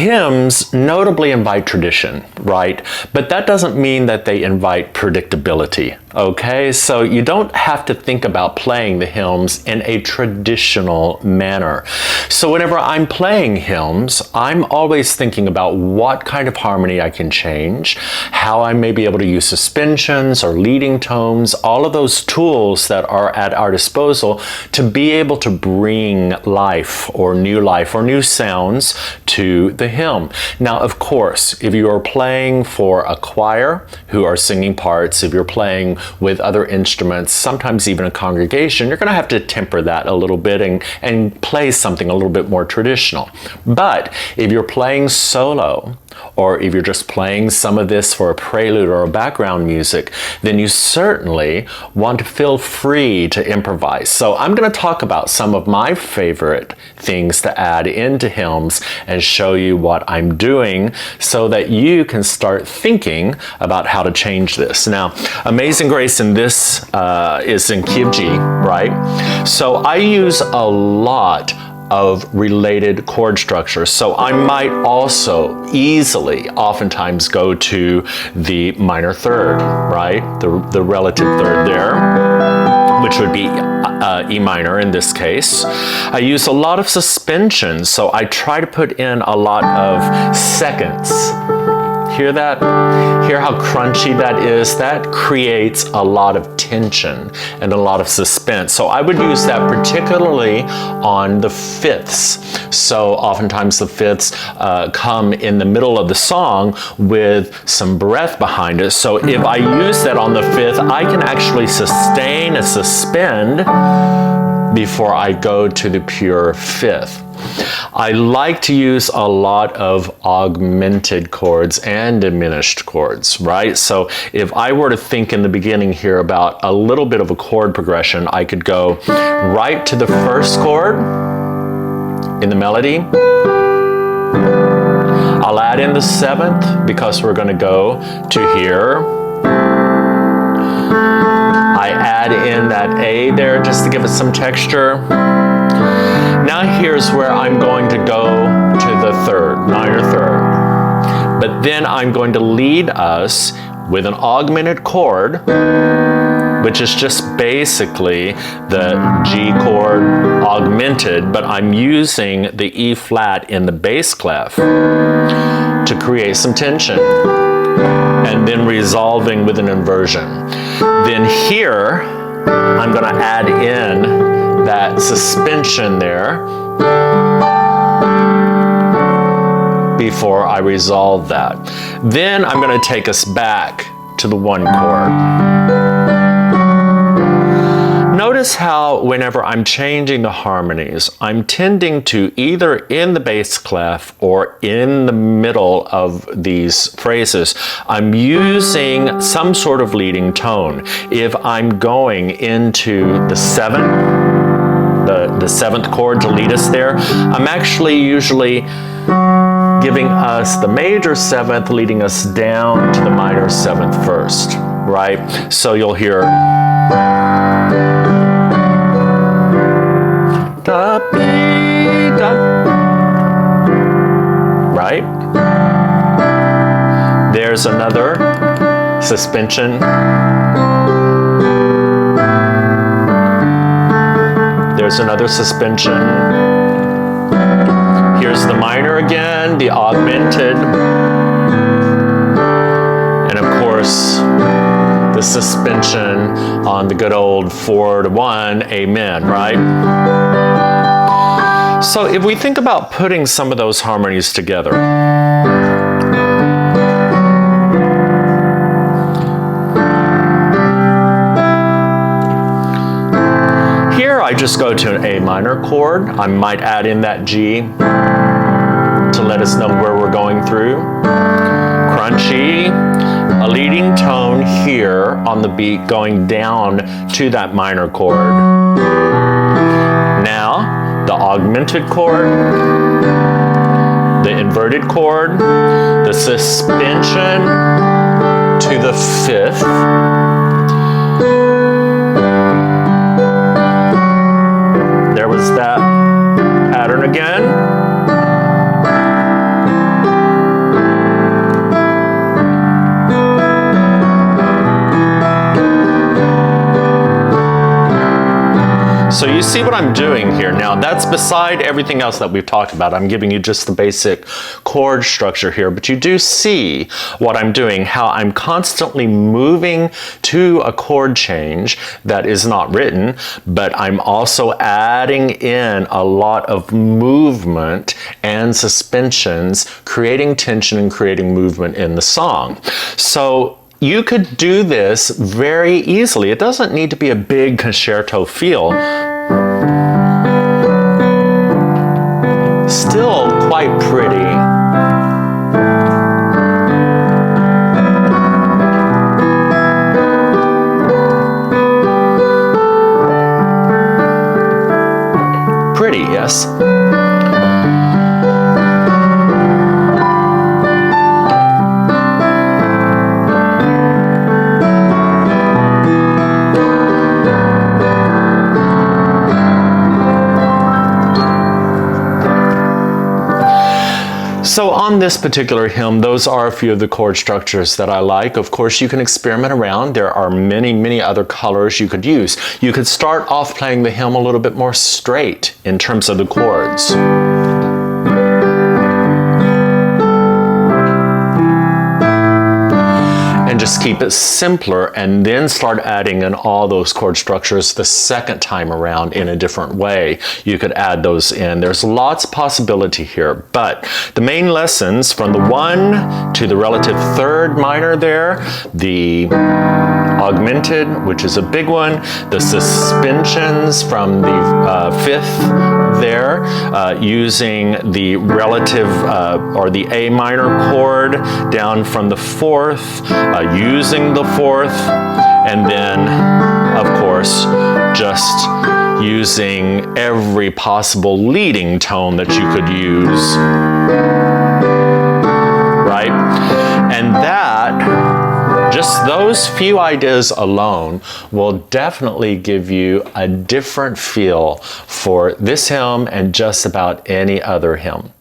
hymns notably invite tradition, right? But that doesn't mean that they invite predictability, okay? So you don't have to think about playing the hymns in a traditional manner. So whenever I'm playing hymns, I'm always thinking about what kind of harmony I can change, how I may be able to use suspensions or leading tones, all of those tools that are at our disposal to be able to bring life or new sounds to the hymn. Now, of course, if you are playing for a choir who are singing parts, if you're playing with other instruments, sometimes even a congregation, you're going to have to temper that a little bit and play something a little bit more traditional. But if you're playing solo, or if you're just playing some of this for a prelude or a background music, then you certainly want to feel free to improvise. So I'm going to talk about some of my favorite things to add into hymns and show you what I'm doing so that you can start thinking about how to change this. Now, Amazing Grace in this is in key of G, right? So I use a lot of related chord structures. So I might also easily oftentimes go to the minor third, right? The relative third there, which would be E minor in this case. I use a lot of suspensions, so I try to put in a lot of seconds. Hear that? Hear how crunchy that is? That creates a lot of tension and a lot of suspense. So I would use that particularly on the fifths. So oftentimes the fifths come in the middle of the song with some breath behind it. So if I use that on the fifth, I can actually sustain and suspend before I go to the pure fifth. I like to use a lot of augmented chords and diminished chords, right? So if I were to think in the beginning here about a little bit of a chord progression, I could go right to the first chord in the melody. I'll add in the seventh because we're going to go to here. I add in that A there just to give it some texture. Now here's where I'm going to go to the third, minor third. But then I'm going to lead us with an augmented chord, which is just basically the G chord augmented, but I'm using the E flat in the bass clef to create some tension, and then resolving with an inversion. Then here, I'm going to add in that suspension there before I resolve that. Then I'm going to take us back to the one chord. Notice how whenever I'm changing the harmonies, I'm tending to either in the bass clef or in the middle of these phrases, I'm using some sort of leading tone. If I'm going into the seventh, the seventh chord to lead us there, I'm actually usually giving us the major seventh, leading us down to the minor seventh first, right? So you'll hear da, be, da, right? There's another suspension. There's another suspension. Here's the minor again, the augmented. And of course, the suspension on the good old 4-1, amen, right? So if we think about putting some of those harmonies together, I just go to an A minor chord. I might add in that G to let us know where we're going through. Crunchy, a leading tone here on the beat going down to that minor chord. Now, the augmented chord, the inverted chord, the suspension to the fifth. There was that pattern again. So you see what I'm doing here. Now that's beside everything else that we've talked about. I'm giving you just the basic chord structure here, but you do see what I'm doing, how I'm constantly moving to a chord change that is not written, but I'm also adding in a lot of movement and suspensions, creating tension and creating movement in the song. So you could do this very easily. It doesn't need to be a big concerto feel. Still quite pretty. Pretty, yes. So on this particular hymn, those are a few of the chord structures that I like. Of course, you can experiment around. There are many, many other colors you could use. You could start off playing the hymn a little bit more straight in terms of the chords. And just keep it simpler and then start adding in all those chord structures the second time around in a different way. You could add those in. There's lots of possibility here, but the main lessons from the 1 to the relative 3rd minor there, the augmented, which is a big one, the suspensions from the 5th there, using the relative or the A minor chord down from the 4th, using the 4th, and then of course just using every possible leading tone that you could use, right? And that, just those few ideas alone will definitely give you a different feel for this hymn and just about any other hymn.